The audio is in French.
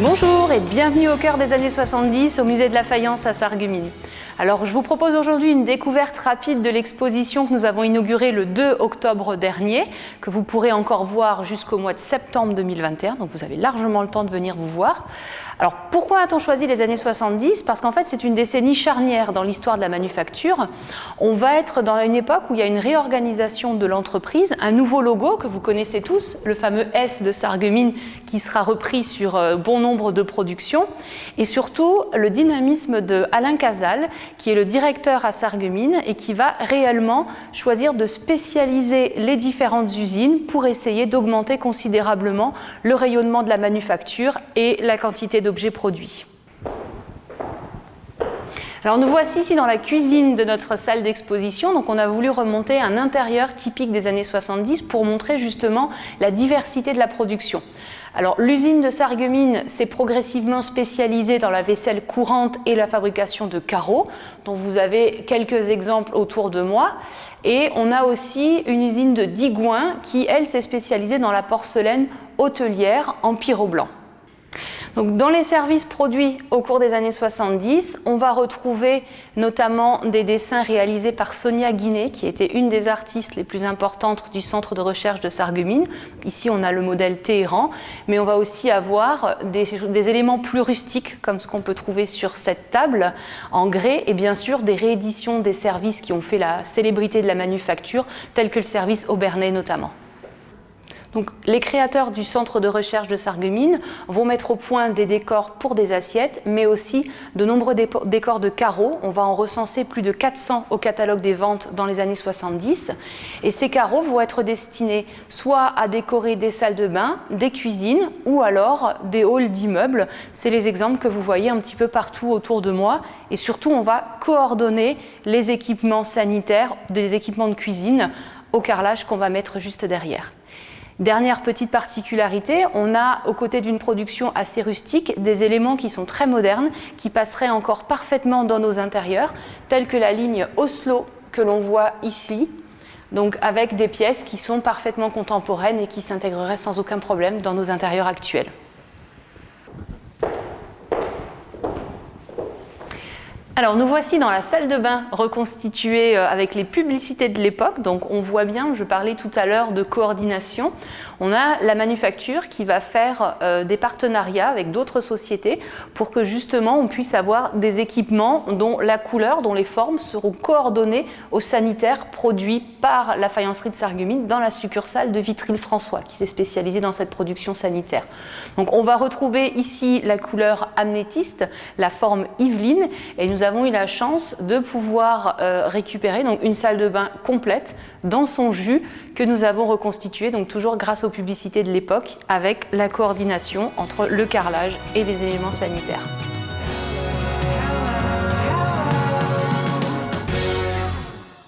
Bonjour et bienvenue au cœur des années 70 au musée de la Faïence à Sarreguemines. Alors je vous propose aujourd'hui une découverte rapide de l'exposition que nous avons inaugurée le 2 octobre dernier, que vous pourrez encore voir jusqu'au mois de septembre 2021, donc vous avez largement le temps de venir vous voir. Alors pourquoi a-t-on choisi les années 70 ? Parce qu'en fait c'est une décennie charnière dans l'histoire de la manufacture. On va être dans une époque où il y a une réorganisation de l'entreprise, un nouveau logo que vous connaissez tous, le fameux S de Sarreguemines qui sera repris sur bon nombre de productions, et surtout le dynamisme de Alain Casal, qui est le directeur à Sarreguemines et qui va réellement choisir de spécialiser les différentes usines pour essayer d'augmenter considérablement le rayonnement de la manufacture et la quantité d'objets produits. Alors nous voici ici dans la cuisine de notre salle d'exposition. Donc on a voulu remonter un intérieur typique des années 70 pour montrer justement la diversité de la production. Alors l'usine de Sarreguemines s'est progressivement spécialisée dans la vaisselle courante et la fabrication de carreaux, dont vous avez quelques exemples autour de moi. Et on a aussi une usine de Digoin qui, elle, s'est spécialisée dans la porcelaine hôtelière en pyro-blanc. Donc, dans les services produits au cours des années 70, on va retrouver notamment des dessins réalisés par Sonia Guinet, qui était une des artistes les plus importantes du centre de recherche de Sarreguemines. Ici, on a le modèle Téhéran, mais on va aussi avoir des éléments plus rustiques, comme ce qu'on peut trouver sur cette table, en grès, et bien sûr des rééditions des services qui ont fait la célébrité de la manufacture, tels que le service Aubernais notamment. Donc, les créateurs du centre de recherche de Sarreguemines vont mettre au point des décors pour des assiettes, mais aussi de nombreux décors de carreaux. On va en recenser plus de 400 au catalogue des ventes dans les années 70. Et ces carreaux vont être destinés soit à décorer des salles de bain, des cuisines ou alors des halls d'immeubles. C'est les exemples que vous voyez un petit peu partout autour de moi. Et surtout, on va coordonner les équipements sanitaires, des équipements de cuisine au carrelage qu'on va mettre juste derrière. Dernière petite particularité, on a aux côtés d'une production assez rustique des éléments qui sont très modernes, qui passeraient encore parfaitement dans nos intérieurs, tels que la ligne Oslo que l'on voit ici, donc avec des pièces qui sont parfaitement contemporaines et qui s'intégreraient sans aucun problème dans nos intérieurs actuels. Alors nous voici dans la salle de bain reconstituée avec les publicités de l'époque. Donc on voit bien, je parlais tout à l'heure de coordination. On a la manufacture qui va faire des partenariats avec d'autres sociétés pour que justement on puisse avoir des équipements dont la couleur, dont les formes seront coordonnées aux sanitaires produits par la faïencerie de Sarreguemines dans la succursale de Vitry-le-François qui s'est spécialisée dans cette production sanitaire. Donc on va retrouver ici la couleur amnéthyste, la forme Yveline, et nous avons eu la chance de pouvoir récupérer donc une salle de bain complète dans son jus que nous avons reconstituée, donc toujours grâce aux publicités de l'époque avec la coordination entre le carrelage et les éléments sanitaires.